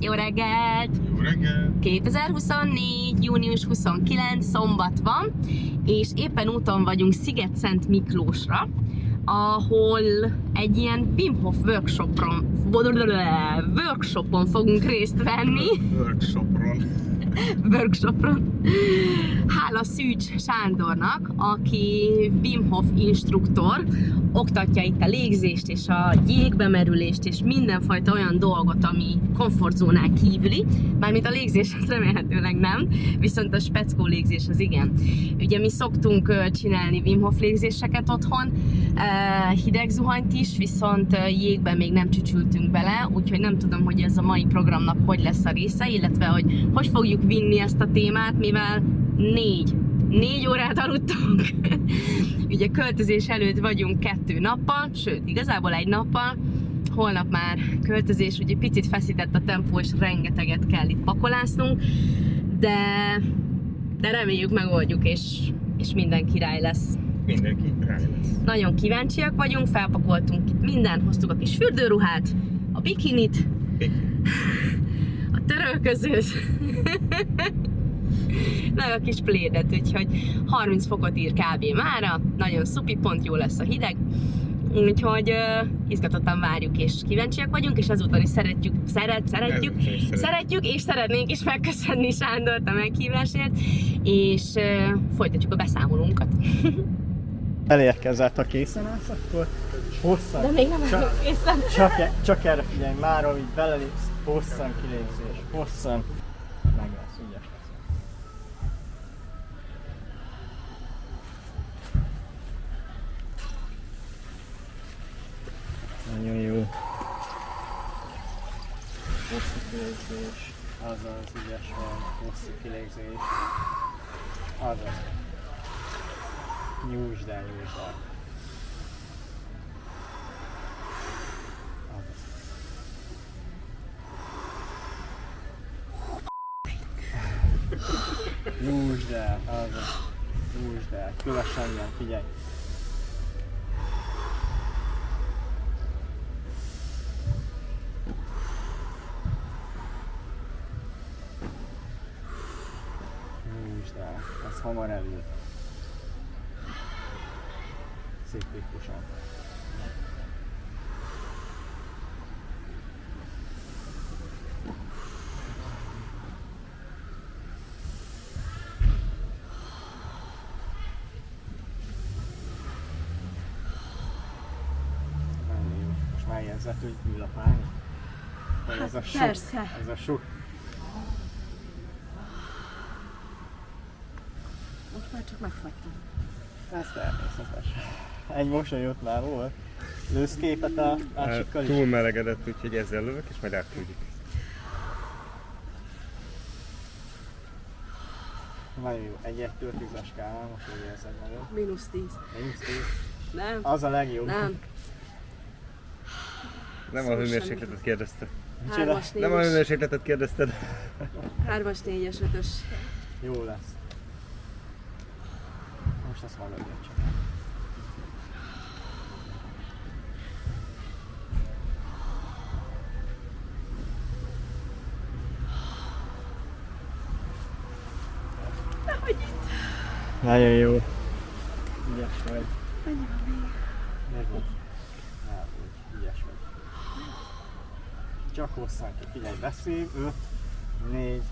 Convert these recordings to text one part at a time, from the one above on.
Jó reggelt! Jó reggelt! 2024. június 29. szombat van, és éppen úton vagyunk Sziget-Szent Miklósra, ahol egy ilyen Wim Hof workshopon fogunk részt venni. Workshopon. Hála Szűcs Sándornak, aki Wim Hof instruktor, oktatja itt a légzést és a jégbemerülést és mindenfajta olyan dolgot, ami komfortzónán kívüli. Mármint a légzés az remélhetőleg nem, viszont a speckó légzés az igen. Ugye mi szoktunk csinálni Wim Hof légzéseket otthon, hideg zuhanyt is, viszont jégben még nem csücsültünk bele, úgyhogy nem tudom, hogy ez a mai programnak hogy lesz a része, illetve hogy fogjuk vinni ezt a témát, mivel 4 órát aludtunk. Ugye költözés előtt vagyunk 2 nappal, sőt, igazából 1 nappal. Holnap már költözés, ugye picit feszített a tempó, és rengeteget kell itt pakolásznunk, de reméljük megoldjuk, és minden király lesz. Mindenki király lesz. Nagyon kíváncsiak vagyunk, felpakoltunk itt mindent, hoztuk a kis fürdőruhát, a bikinit, a törölközőt, meg a kis plédet, úgyhogy 30 fokot ír kb. Mára, nagyon szupi, pont jó lesz a hideg, úgyhogy izgatottan várjuk és kíváncsiak vagyunk, és ezúttal is szeretjük, és szeretnénk is megköszönni Sándort a meghívásért, és folytatjuk a beszámolónkat. Elérkezett, a készen állsz, akkor hosszan. De még nem vagyok készen. Csak erre figyelj, már ahogy belelépsz, hosszan kilégzés, hosszan. Meg lesz, ügyes lesz. Nagyon jó. Hosszú kilégzés, azaz ügyes van, hosszú kilégzés. Azaz. Nyújtsd el. Nyújtsd el, azaz. Nyújtsd el. Kövesen jön, figyelj. Nyújtsd el. Ez hamar elő. Szép ritmusan. Most már érzed, hogy ül a pályán? Vagy ez a sok? Persze. Ez a sok? Most már csak megfagytam. Ez természetes. Egy mosolyot már volt. Lősz képet a másikkal is? Túl melegedett, úgyhogy ezzel lövök, és majd átküldjük. Nagyon jó. 1-től 10-es skálán, most hogy érzed magad? -10. -10? Nem. Az a legjobb. Nem. Nem a hőmérsékletet kérdezted. 3-as, 4-es. Nem a hőmérsékletet kérdezted. 3-as, 4-es, 5-ös. Jó lesz. Most azt magadja csak. Nehogy itt. Nagyon jó. Ügyes vagy. Annyi van még. Megvan. Elbújj. Ügyes vagy. Csak hosszan ki. Figyelj, beszélj. 5, 4,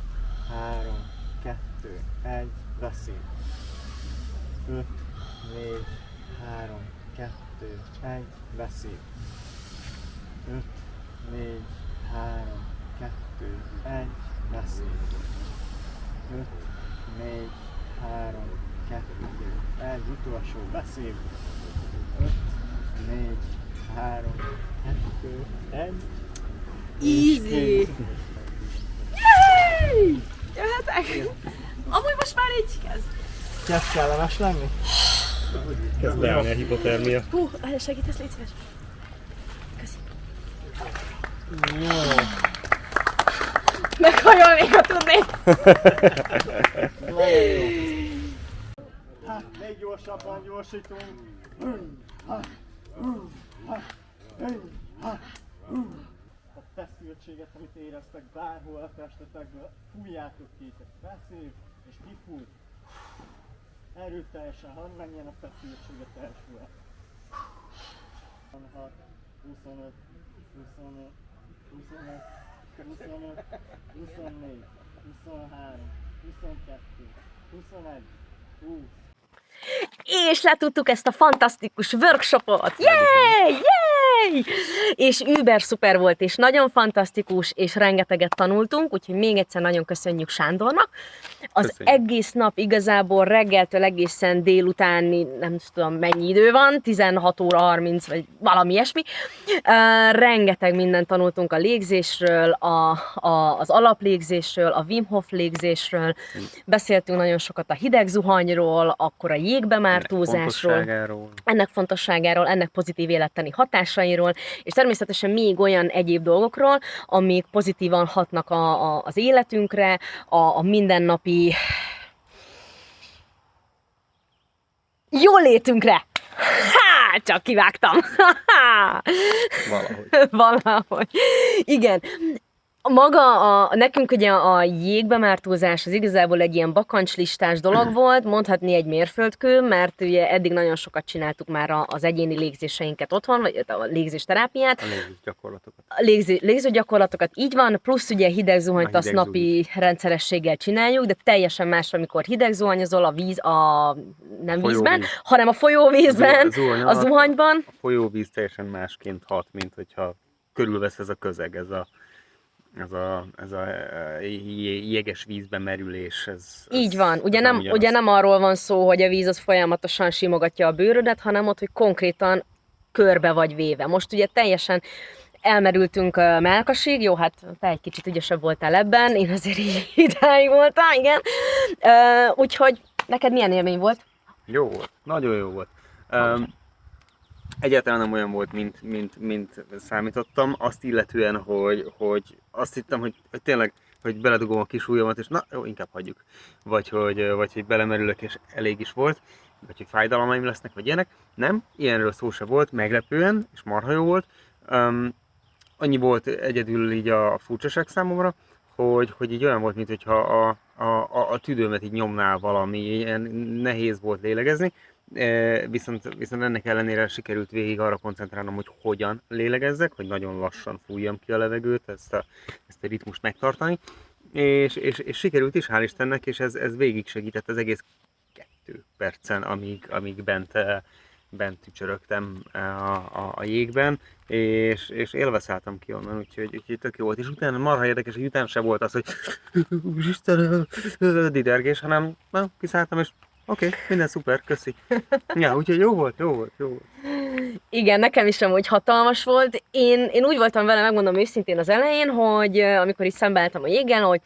3, 2, 1, beszélj. 5, 4, 3, 2, 1, beszélj. 5, 4, 3, 2, 1, beszélj. 5, 4, 3, 2, 1, utolsó, beszélj. 5, 4, 3, 2, 1. Easy! Jöhetek? Amúgy most már így kezd. Kezd kellemes lenni? Kezd beállni a hipotermia. Hú, segítesz, légy szíves. Köszi. Jó. Meghajolnék, ha tudnék. Nagyon jó. Hát, még gyorsabban gyorsítunk. feszültséget, amit éreztek bárhol a testetekből, fújjátok ki, tehát beszéljük, és kifúj. Erőteljesen, hadd menjen a feszültség a testből. 26, 25, 25, 25, 25, 24, 23, 22, 21, 20. És letudtuk ezt a fantasztikus workshopot! Yay! Yay! És über szuper volt, és nagyon fantasztikus, és rengeteget tanultunk, úgyhogy még egyszer nagyon köszönjük Sándornak. Az Köszönjük. egész nap igazából reggeltől egészen délutáni, nem tudom mennyi idő van, 16 óra 30, vagy valami ilyesmi. Rengeteg mindent tanultunk a légzésről, az alaplégzésről, a Wim Hof légzésről, beszéltünk nagyon sokat a hideg zuhanyról, akkor a jégbemártózásról, ennek fontosságáról, ennek pozitív élettani hatásairól, és természetesen még olyan egyéb dolgokról, amik pozitívan hatnak az életünkre, a mindennapi jólétünkre. Ha, csak kivágtam. Valahogy. Valahogy. Igen. Nekünk ugye a jégbemártózás az igazából egy ilyen bakancslistás dolog volt, mondhatni egy mérföldkő, mert ugye eddig nagyon sokat csináltuk már az egyéni légzéseinket otthon, vagy a légzésterápiát. A légzés gyakorlatokat. A légzőgyakorlatokat így van, plusz ugye hideg zuhanyt azt napi rendszerességgel csináljuk, de teljesen más, amikor hideg zuhanyozol nem vízben, hanem a folyóvízben, a zuhanyban. A folyóvíz teljesen másként hat, mint hogyha körülvesz ez a közeg, ez a jeges vízben merülés. Így van, ugye nem arról van szó, hogy a víz az folyamatosan simogatja a bőrödet, hanem ott, hogy konkrétan körbe vagy véve. Most ugye teljesen elmerültünk mellkasig, jó, hát te egy kicsit ügyesebb voltál ebben, én azért így idáig voltam, igen. Úgyhogy neked milyen élmény volt? Jó volt, nagyon jó volt. Egyáltalán nem olyan volt, mint számítottam, azt illetően, hogy azt hittem, hogy tényleg, hogy beledugom a kis ujjamat, és na jó, inkább hagyjuk. Vagy hogy belemerülök, és elég is volt, vagy hogy fájdalmaim lesznek, vagy ilyenek. Nem, ilyenről szó se volt, meglepően, és marha jó volt. Annyi volt egyedül így a furcsaság számomra, hogy így olyan volt, mintha a tüdőmet így nyomnál valami, ilyen nehéz volt lélegezni. Viszont ennek ellenére sikerült végig arra koncentrálnom, hogy hogyan lélegezzek, hogy nagyon lassan fújjam ki a levegőt, ezt a ritmust megtartani, és sikerült is, hál' Istennek, és ez végig segített az egész 2 percen, amíg bent tücsörögtem a jégben, és élvezáltam ki onnan, úgyhogy tök jó volt. És utána marha érdekes, hogy utána se volt az, hogy Istenem, didergés, hanem kiszálltam, és oké, minden szuper, köszi. Ja, úgyhogy jó volt. Igen, nekem is amúgy hatalmas volt. Én úgy voltam vele, megmondom őszintén az elején, hogy amikor is szembeálltam a jégen, hogy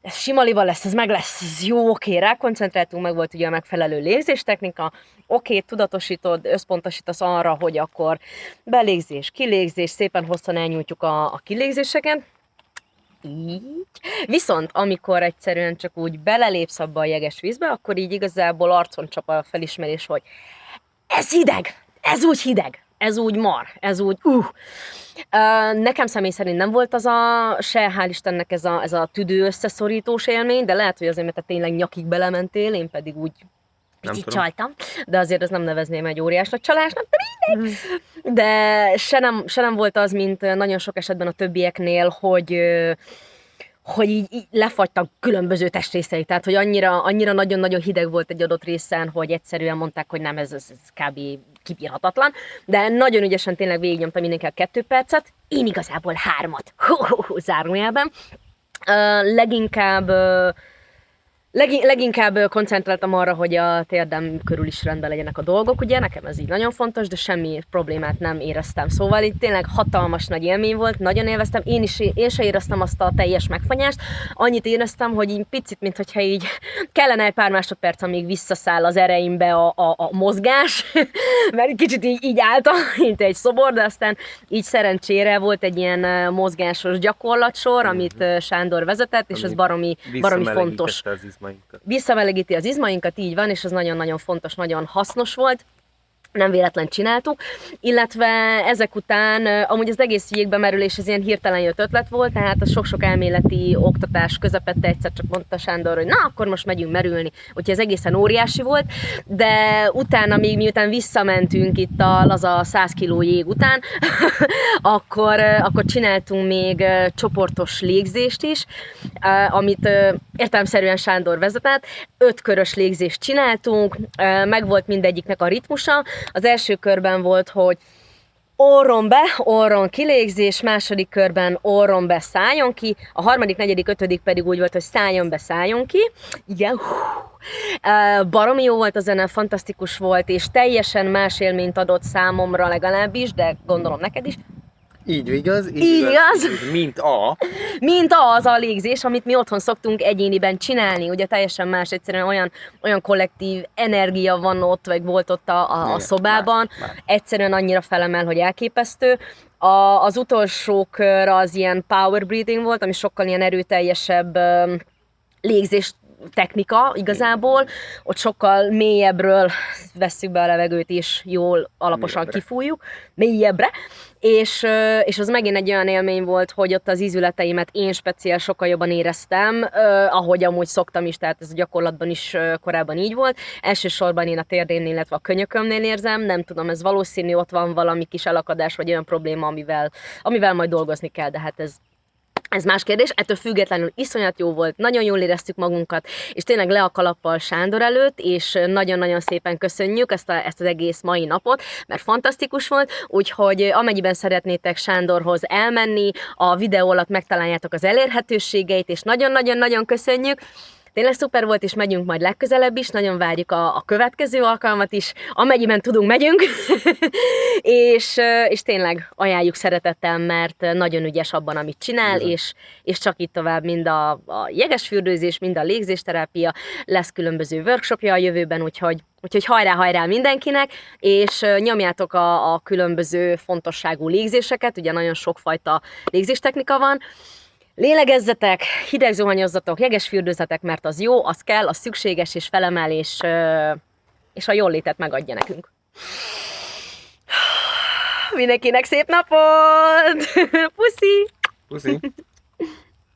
ez sima liba lesz, ez meg lesz, ez jó, oké, rákoncentráltunk, meg volt ugye a megfelelő légzéstechnika, oké, tudatosítod, összpontosítasz arra, hogy akkor belégzés, kilégzés, szépen hosszan elnyújtjuk a kilégzéseket, így. Viszont amikor egyszerűen csak úgy belelépsz abba a jeges vízbe, akkor így igazából arcon csap a felismerés, hogy ez hideg, ez úgy hideg, ez úgy mar, ez úgy Nekem személy szerint nem volt az se hál' Istennek ez a tüdő összeszorítós élmény, de lehet, hogy azért, mert te tényleg nyakig belementél, én pedig úgy picit csaltam, de azért ezt nem nevezném egy óriás nagy csalásnak, de mindegy. De se nem volt az, mint nagyon sok esetben a többieknél, hogy így lefagytak különböző testrészeik, tehát hogy annyira nagyon-nagyon hideg volt egy adott részen, hogy egyszerűen mondták, hogy nem, ez kb. Kibírhatatlan, de nagyon ügyesen tényleg végignyomtam mindenkivel 2 percet, én igazából 3, zárójelben. Leginkább koncentráltam arra, hogy a térdem körül is rendben legyenek a dolgok, ugye, nekem ez így nagyon fontos, de semmi problémát nem éreztem. Szóval itt tényleg hatalmas nagy élmény volt, nagyon élveztem, én se éreztem azt a teljes megfagyást, annyit éreztem, hogy így picit, mintha így kellene egy pár másodperc, amíg visszaszáll az ereimbe a mozgás, mert kicsit így álltam, mint egy szobor, de aztán így szerencsére volt egy ilyen mozgásos gyakorlatsor, amit Sándor vezetett, és ez baromi fontos. Visszamelegíti az izmainkat, így van, és ez nagyon-nagyon fontos, nagyon hasznos volt. nem véletlen csináltuk, illetve ezek után amúgy az egész jégbemerülés ez ilyen hirtelen jött ötlet volt, tehát a sok-sok elméleti oktatás közepette egyszer csak mondta Sándor, hogy na, akkor most megyünk merülni, úgyhogy ez egészen óriási volt, de utána még miután visszamentünk itt a laza 100 kg jég után, akkor csináltunk még csoportos légzést is, amit értelemszerűen Sándor vezetett, 5 körös légzést csináltunk, meg volt mindegyiknek a ritmusa. Az első körben volt, hogy orron be, orron kilégzés, második körben orron be, szálljon ki, a harmadik, negyedik, ötödik pedig úgy volt, hogy szálljon be, szálljon ki. Igen, baromi jó volt a zene, fantasztikus volt, és teljesen más élményt adott számomra legalábbis, de gondolom neked is. Így igaz, Mint az a légzés, amit mi otthon szoktunk egyéniben csinálni, ugye teljesen más, egyszerűen olyan kollektív energia van ott, vagy volt ott a szobában, egyszerűen annyira felemel, hogy elképesztő. Az utolsó kör az ilyen power breathing volt, ami sokkal ilyen erőteljesebb légzés technika igazából, ott sokkal mélyebbről vesszük be a levegőt, és jól, alaposan kifújjuk, mélyebbre, és az megint egy olyan élmény volt, hogy ott az ízületeimet én speciál sokkal jobban éreztem, ahogy amúgy szoktam is, tehát ez a gyakorlatban is korábban így volt. Elsősorban én a térdémnél, illetve a könyökömnél érzem, nem tudom, ez valószínű, ott van valami kis elakadás, vagy olyan probléma, amivel majd dolgozni kell, de hát ez más kérdés, ettől függetlenül iszonyat jó volt, nagyon jól éreztük magunkat, és tényleg le a kalappal Sándor előtt, és nagyon-nagyon szépen köszönjük ezt az egész mai napot, mert fantasztikus volt, úgyhogy amennyiben szeretnétek Sándorhoz elmenni, a videó alatt megtaláljátok az elérhetőségeit, és nagyon-nagyon-nagyon köszönjük. Tényleg szuper volt, és megyünk majd legközelebb is, nagyon várjuk a következő alkalmat is, amennyiben tudunk, megyünk, és tényleg ajánljuk szeretettel, mert nagyon ügyes abban, amit csinál, és csak itt tovább mind a jegesfürdőzés, mind a légzésterápia, lesz különböző workshopja a jövőben, úgyhogy hajrá mindenkinek, és nyomjátok a különböző fontosságú légzéseket, ugye nagyon sokfajta légzéstechnika van. Lélegezzetek, hidegzuhanyozzatok, jegesfürdőzzetek, mert az jó, az kell, az szükséges és felemel, és a jól létet megadja nekünk. Mindenkinek szép napot! Puszi! Puszi!